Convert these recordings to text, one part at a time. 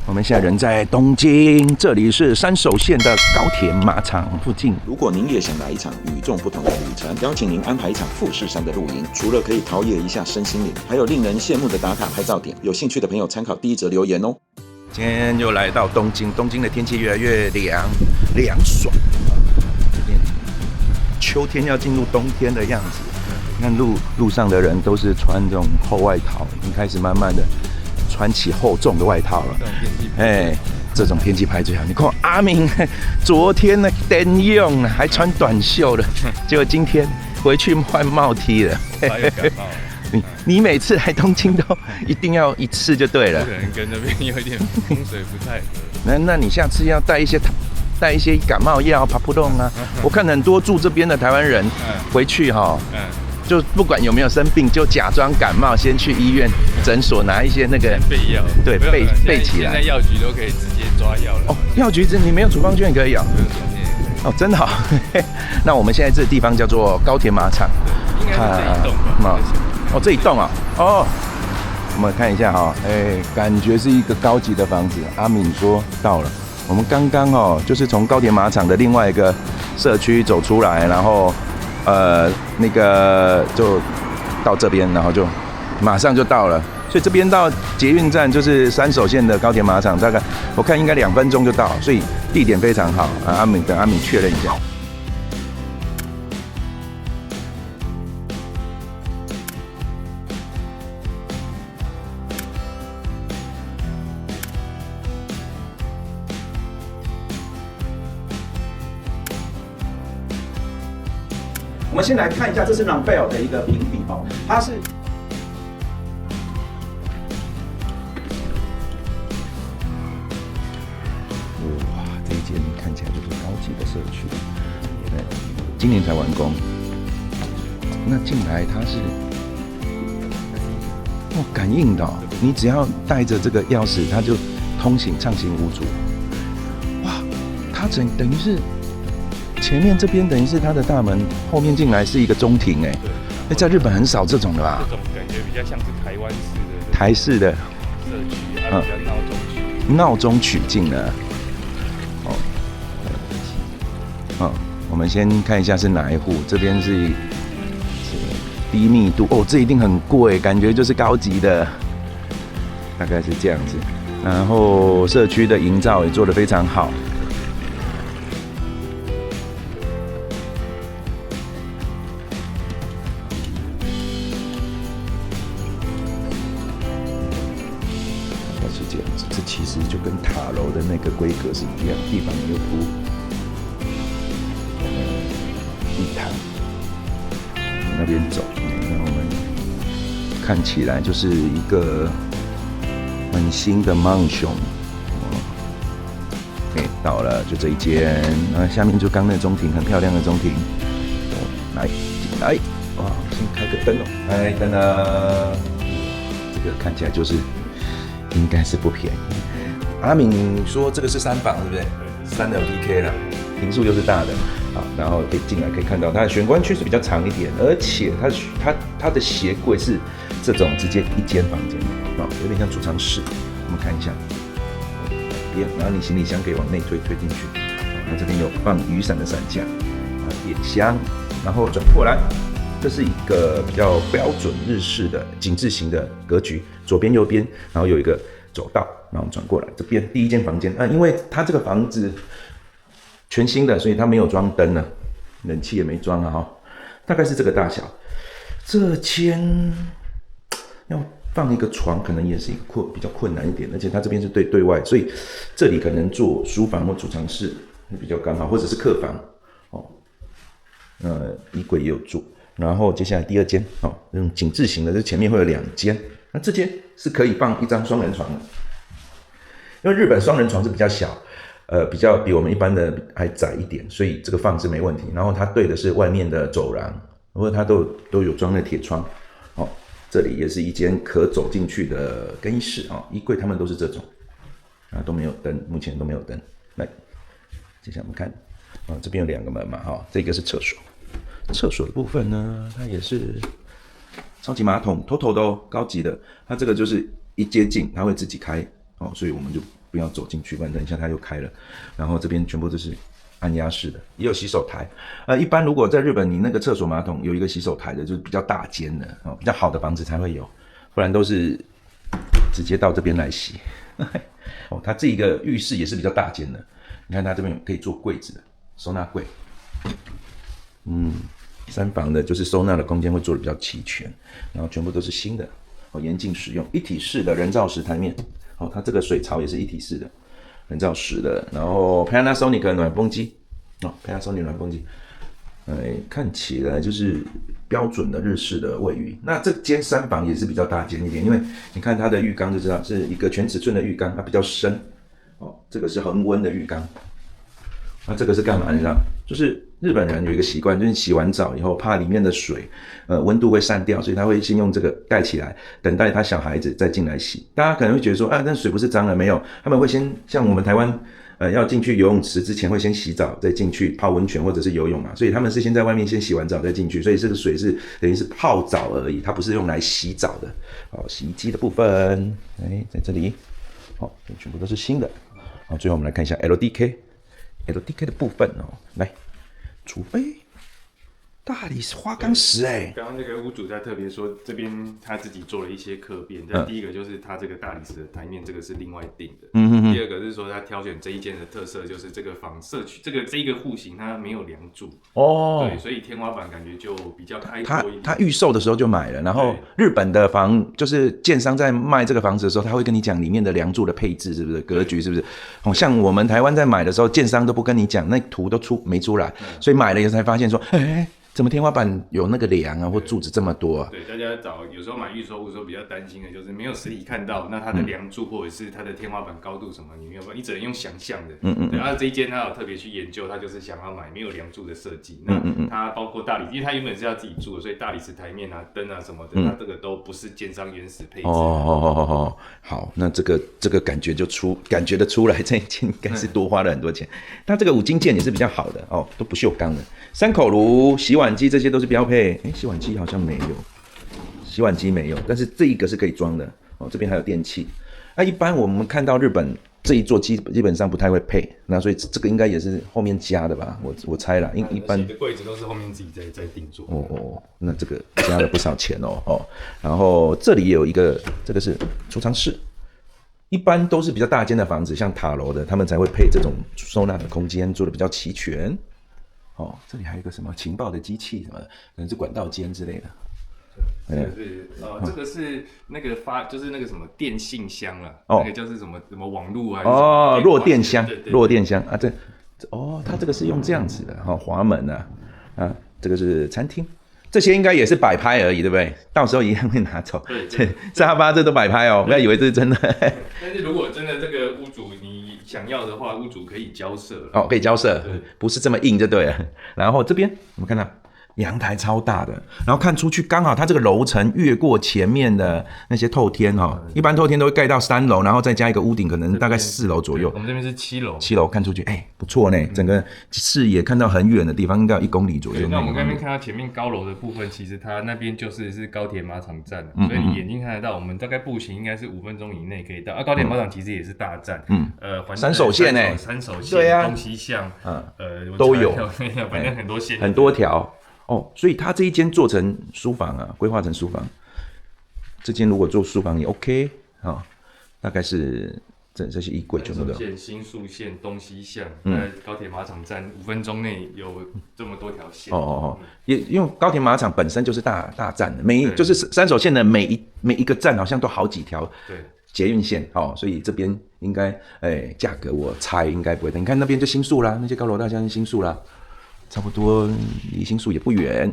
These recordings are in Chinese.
我们现在人在东京，这里是山手线的高铁马场附近。如果您也想来一场与众不同的旅程，邀请您安排一场富士山的露营，除了可以陶冶一下身心灵，还有令人羡慕的打卡拍照点。有兴趣的朋友参考第一则留言哦。今天又来到东京，东京的天气越来越凉爽，秋天要进入冬天的样子。你看路上的人都是穿这种厚外套，已经开始慢慢的穿起厚重的外套了。这种天气拍最好。你看阿明昨天呢灯用还穿短袖了，结果今天回去换帽 T 了。你每次来东京都一定要一次就对了。可能跟那边有点风水不太合。那你下次要带一些感冒药、帕普隆啊。我看很多住这边的台湾人回去就不管有没有生病，就假装感冒，先去医院、诊所拿一些那个备药，对，备起来。现在药局都可以直接抓药了。哦，药局你没有处方券也可以哦。哦，真的好。那我们现在这个地方叫做高铁马场。对，应该是这一栋吧。哦，这一栋啊。哦，我们看一下哈，感觉是一个高级的房子。阿敏说到了，我们刚刚就是从高铁马场的另外一个社区走出来，然后那个就到这边，然后就马上就到了。所以这边到捷运站就是山手线的高铁马场，大概我看应该2分钟就到，所以地点非常好。等阿敏确认一下。我们先来看一下，这是 Rambell 的一个评比哦，它是哇，这一间看起来就是高级的社区，对，今年才完工。那进来它是感应的哦，你只要带着这个钥匙，它就通行畅行无阻。哇，它等于是。前面这边等于是它的大门，后面进来是一个中庭在日本很少这种的吧？这种感觉比较像是台湾式的台式的社区比较闹中取闹中取静的。我们先看一下是哪一户，这边是低密度这一定很贵，感觉就是高级的，大概是这样子。然后社区的营造也做得非常好。这其实就跟塔楼的那个规格是一样，地板没有铺地毯，那边走，那我们看起来就是一个很新的 mansion。到了，就这一间，下面就刚那中庭，很漂亮的中庭。来，进来，哇，先开个灯灯了，这个看起来就是。应该是不便宜。阿敏说这个是3房，对不对？3LDK 啦，坪数又是大的，好，然后可以进来可以看到它的玄关区是比较长一点，而且它的鞋柜是这种直接一间房间，有点像储藏室。我们看一下，然后你行李箱可以往内推进去，那这边有放雨伞的伞架，点香，然后转过来。这是一个比较标准日式的井字形的格局，左边右边，然后有一个走道，然后转过来，这边第一间房间，因为它这个房子全新的，所以它没有装灯了，冷气也没装了大概是这个大小。这间要放一个床，可能也是一个比较困难一点，而且它这边是对外，所以这里可能做书房或储藏室比较刚好，或者是客房衣柜也有做。然后接下来第2间那种井字形的，这前面会有2间，那这间是可以放一张双人床的，因为日本双人床是比较小，比较比我们一般的还窄一点，所以这个放是没问题。然后它对的是外面的走廊，或者它都有装的铁窗，这里也是一间可走进去的更衣室衣柜他们都是这种，都没有灯，目前都没有灯。来，接下来我们看，这边有2个门嘛，这个是厕所。厕所的部分呢，它也是超级马桶，TOTO的高级的。它这个就是一接近，它会自己开，哦，所以我们就不要走进去，不然等一下它又开了。然后这边全部都是按压式的，也有洗手台。一般如果在日本，你那个厕所马桶有一个洗手台的，就是比较大间的哦，比较好的房子才会有，不然都是直接到这边来洗。哦，它这一个浴室也是比较大间的，你看它这边可以做柜子的收纳柜。三房的就是收纳的空间会做的比较齐全，然后全部都是新的，哦，严禁使用一体式的人造石台面。哦，它这个水槽也是一体式的人造石的，然后 Panasonic 暖风机，哦 ，Panasonic 暖风机，看起来就是标准的日式的卫浴。那这间三房也是比较大间一点，因为你看它的浴缸就知道是一个全尺寸的浴缸，它比较深。哦，这个是恒温的浴缸。那这个是干嘛？你知道？就是日本人有一个习惯，就是洗完澡以后，怕里面的水，温度会散掉，所以他会先用这个盖起来，等待他小孩子再进来洗。大家可能会觉得说，那水不是脏了没有？他们会先像我们台湾，要进去游泳池之前会先洗澡，再进去泡温泉或者是游泳嘛，所以他们是先在外面先洗完澡再进去，所以这个水是等于是泡澡而已，它不是用来洗澡的。好，洗衣机的部分，在这里，好，全部都是新的。好，最后我们来看一下 LDK 的部分哦，来，储备大理石花岗石刚刚那个屋主在特别说，这边他自己做了一些刻变。但第一个就是他这个大理石的台面，这个是另外定的。第二个是说他挑选这一间的特色，就是这个房社区这一个户型它没有梁柱哦，对，所以天花板感觉就比较开阔一点。他预售的时候就买了，然后日本的房就是建商在卖这个房子的时候，他会跟你讲里面的梁柱的配置是不是格局是不是？哦，像我们台湾在买的时候，建商都不跟你讲，那图都没出来，所以买了以后才发现说，怎么天花板有那个梁啊或柱子这么多啊？对，大家有时候买预售屋的时候比较担心的就是没有实体看到，那它的梁柱或者是它的天花板高度什么，你没有办法，你只能用想象的。对，然后这一间他有特别去研究，他就是想要买没有梁柱的设计。那它包括大理，因为它原本是要自己住的，所以大理石台面啊、灯啊什么的，它这个都不是建商原始配置。好，那这个感觉得出来，这一间应该是多花了很多钱。它这个五金件也是比较好的哦，都不锈钢的。3口炉、洗碗机这些都是标配。洗碗机好像没有，洗碗机没有，但是这一个是可以装的哦。这边还有电器。一般我们看到日本这一座基本上不太会配，那所以这个应该也是后面加的吧？我猜啦，一般洗的柜子都是后面自己在定做。那这个加了不少钱哦。然后这里也有一个，这个是储藏室。一般都是比较大间的房子，像塔楼的，他们才会配这种收纳的空间，做的比较齐全。这里还有一个什么情报的机器什么的，可能是管道间之类的。这个是那个就是那个什么电信箱了，那个就是什么网路还是弱电箱，弱电箱啊，它这个是用这样子的滑门啊，这个是餐厅。这些应该也是摆拍而已，对不对？到时候一样会拿走。对，沙发这都摆拍哦，不要以为这是真的。但是如果真的这个屋主你想要的话，屋主可以交涉。可以交涉，不是这么硬就对了。然后这边我们看到阳台超大的，然后看出去刚好它这个楼层越过前面的那些透天一般透天都会盖到3楼，然后再加一个屋顶，可能大概4楼左右。我们这边是7楼，7楼看出去，不错呢，整个视野看到很远的地方，应该有1公里左右。那我们刚刚看到前面高楼的部分，其实它那边是高铁马场站，所以你眼睛看得到，我们大概步行应该是5分钟以内可以到。高铁马场其实也是大站，三手线呢，三手线，对啊，东西向，都有，反正很多线，很多条。所以他这一间做成书房规划成书房。这间如果做书房也 OK 大概是这些衣柜全部都有。线、新宿线、东西向，高铁马场站5分钟内有这么多条线。也因为高铁马场本身就是大站的，就是三手线的每一个站好像都好几条捷运线所以这边应该价格我猜应该不会。你看那边就新宿啦，那些高楼大厦是新宿啦。差不多离新宿也不远。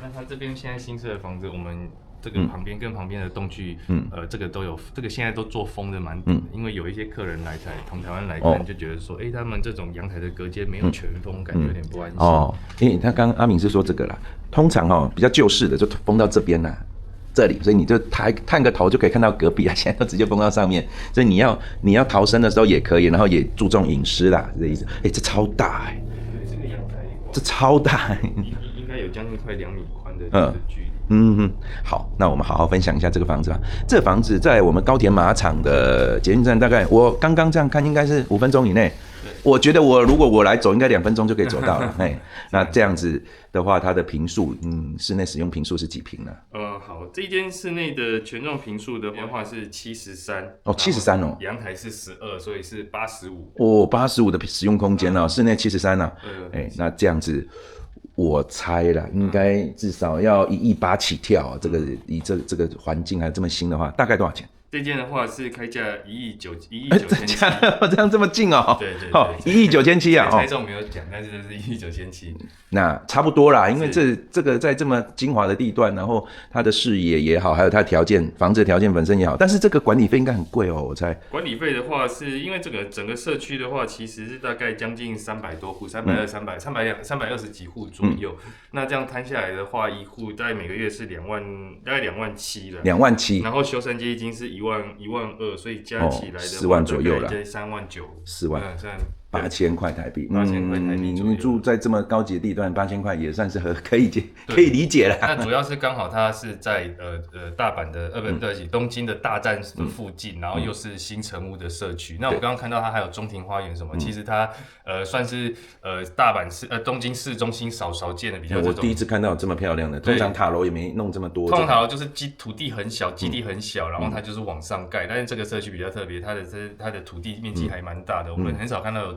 那它这边现在新设的房子，我们这个旁边跟旁边的栋距，这个都有，这个现在都做封的蛮紧的，因为有一些客人从台湾来看，就觉得说，他们这种阳台的隔间没有全封，感觉有点不安心。因为他刚刚阿敏是说这个啦，通常比较旧式的就封到这边啦。这里，所以你就探个头就可以看到隔壁现在都直接封到上面，所以你要逃生的时候也可以，然后也注重隐私啦，这意思。这超大这超大，应该有将近快2米宽的距离。好，那我们好好分享一下这个房子吧。这房子在我们高田马场的捷运站，大概我刚刚这样看，应该是5分钟以内。我觉得如果我来走，应该2分钟就可以走到了。那这样子的话，它的坪数，室内使用坪数是几坪呢？好，这间室内的全幢坪数的话是73。73哦。阳台是12，所以是85。85的使用空间哦，室内73啊。那这样子。我猜啦，应该至少要1.8亿起跳啊！以这个环境还这么新的话，大概多少钱？这间的话是开价1亿9700，这样这么近哦？对，1亿9700啊！猜中没有讲，但是这是1亿9700。那差不多啦，因为这个在这么精华的地段，然后它的视野也好，还有它的条件，房子的条件本身也好，但是这个管理费应该很贵哦，我猜。管理费的话，是因为整个社区的话，其实是大概将近300多户，320几户左右。那这样摊下来的话，一户大概每个月是大概2万7了。2万7，然后修缮基金是1万2，所以加起来的4万左右了，3万9。4万。8000块台币，8000块台币。你住在这么高级的地段，8000块也算是可以理解了。那主要是刚好它是在大阪的东京的大站的附近，然后又是新成屋的社区。那我刚刚看到它还有中庭花园什么，其实它算是大阪市东京市中心少见的比较。我第一次看到这么漂亮的，通常塔楼也没弄这么多。通常塔楼就是土地很小，基地很小，然后它就是往上盖。但是这个社区比较特别，它的土地面积还蛮大的，我们很少看到有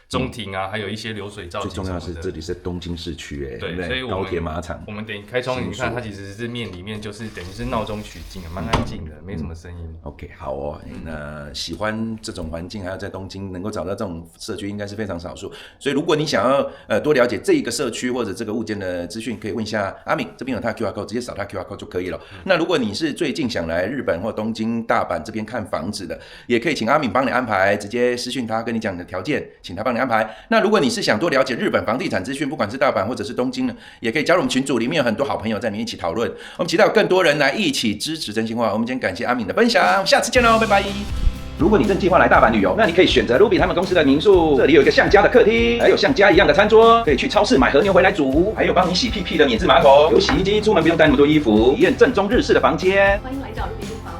中庭啊，还有一些流水造景。最重要的是这里是东京市区，对，所以高铁马场。我们等开窗，你看它其实是里面就是等于是闹中取静，蛮安静的，没什么声音。OK， 好哦，那喜欢这种环境，还有在东京能够找到这种社区，应该是非常少数。所以如果你想要多了解这个社区或者这个物件的资讯，可以问一下阿敏，这边有他的 QR code， 直接扫他 QR code 就可以了。那如果你是最近想来日本或东京、大阪这边看房子的，也可以请阿敏帮你安排，直接私讯他，跟你讲你的条件，请他帮你安排。那如果你是想多了解日本房地产资讯，不管是大阪或者是东京呢，也可以加入我们群组，里面有很多好朋友在里面一起讨论。我们期待有更多人来一起支持真心话。我们今天感谢阿敏的分享，下次见喽，拜拜。如果你正计划来大阪旅游，那你可以选择 Ruby 他们公司的民宿，这里有一个像家的客厅，还有像家一样的餐桌，可以去超市买和牛回来煮，还有帮你洗屁屁的免治马桶，有洗衣机，出门不用带那么多衣服，体验正宗日式的房间。欢迎来找 Ruby 住房。